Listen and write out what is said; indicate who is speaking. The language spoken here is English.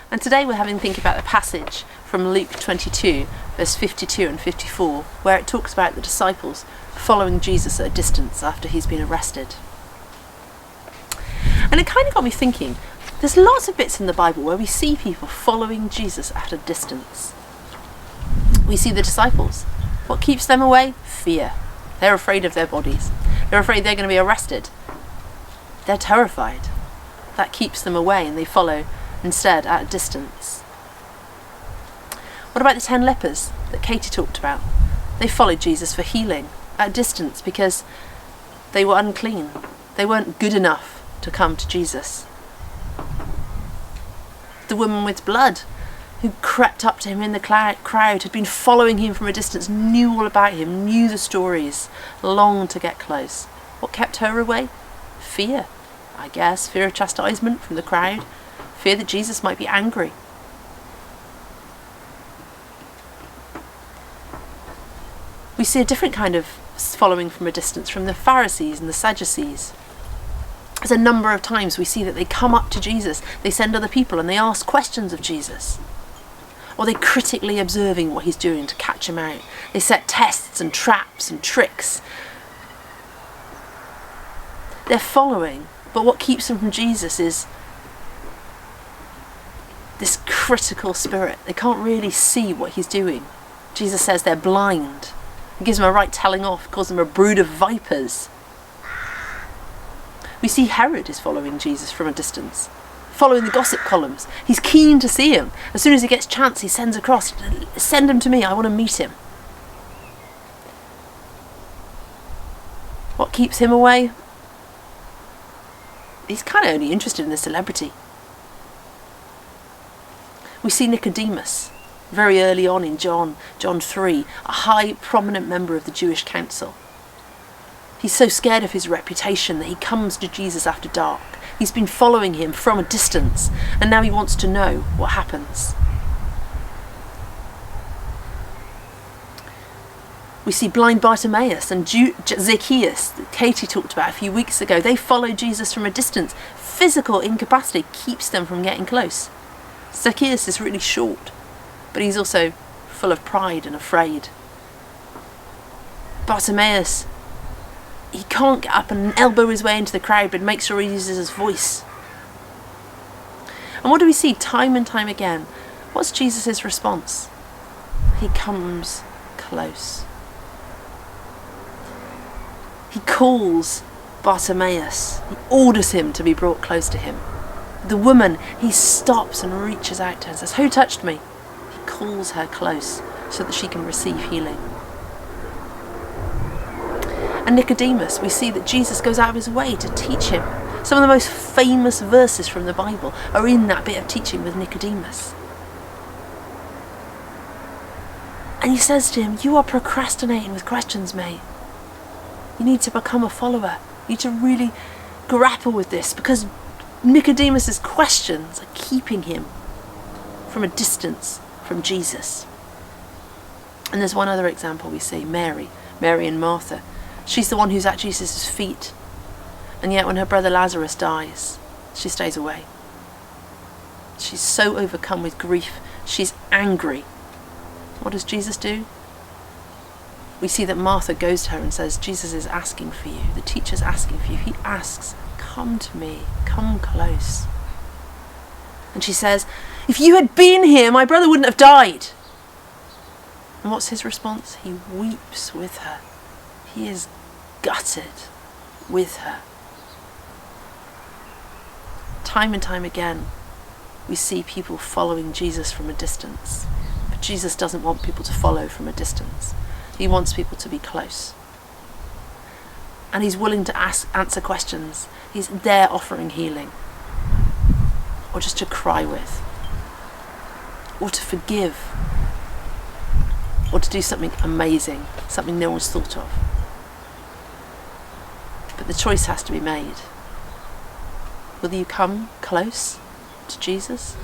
Speaker 1: And today we're having to think about the passage from Luke 22, verse 52 and 54, where it talks about the disciples following Jesus at a distance after he's been arrested. And it kind of got me thinking, there's lots of bits in the Bible where we see people following Jesus at a distance. We see the disciples. What keeps them away? Fear. They're afraid of their bodies. They're afraid they're going to be arrested. They're terrified. That keeps them away, and they follow instead at a distance. What about the 10 lepers that Katie talked about? They followed Jesus for healing at a distance because they were unclean. They weren't good enough to come to Jesus. The woman with blood who crept up to him in the crowd, had been following him from a distance, knew all about him, knew the stories, longed to get close. What kept her away? Fear, I guess. Fear of chastisement from the crowd. Fear that Jesus might be angry. We see a different kind of following from a distance from the Pharisees and the Sadducees. There's a number of times we see that they come up to Jesus, they send other people and they ask questions of Jesus. Or they're critically observing what he's doing to catch him out. They set tests and traps and tricks. They're following, but what keeps them from Jesus is this critical spirit. They can't really see what he's doing. Jesus says they're blind. He gives them a right telling off, calls them a brood of vipers. We see Herod is following Jesus from a distance, following the gossip columns. He's keen to see him. As soon as he gets a chance, he sends across, send him to me, I want to meet him. What keeps him away? He's kind of only interested in the celebrity. We see Nicodemus very early on in John 3, a high prominent member of the Jewish council. He's so scared of his reputation that he comes to Jesus after dark. He's been following him from a distance, and now he wants to know what happens. We see blind Bartimaeus and Zacchaeus that Katie talked about a few weeks ago. They follow Jesus from a distance. Physical incapacity keeps them from getting close. Zacchaeus is really short, but he's also full of pride and afraid. Bartimaeus, he can't get up and elbow his way into the crowd, but makes sure he uses his voice. And what do we see time and time again? What's Jesus' response? He comes close. He calls Bartimaeus. He orders him to be brought close to him. The woman, he stops and reaches out to her and says, "Who touched me?" He calls her close so that she can receive healing. And Nicodemus, we see that Jesus goes out of his way to teach him. Some of the most famous verses from the Bible are in that bit of teaching with Nicodemus. And he says to him, "You are procrastinating with questions, mate. You need to become a follower. You need to really grapple with this, because Nicodemus's questions are keeping him from a distance from Jesus." And there's one other example we see, Mary and Martha. She's the one who's at Jesus' feet. And yet when her brother Lazarus dies, she stays away. She's so overcome with grief. She's angry. What does Jesus do? We see that Martha goes to her and says, "Jesus is asking for you. The teacher's asking for you." He asks, "Come to me. Come close." And she says, "If you had been here, my brother wouldn't have died." And what's his response? He weeps with her. He is gutted with her. Time and time again, we see people following Jesus from a distance. But Jesus doesn't want people to follow from a distance. He wants people to be close. And he's willing to answer questions. He's there offering healing. Or just to cry with. Or to forgive. Or to do something amazing, something no one's thought of. But the choice has to be made. Will you come close to Jesus?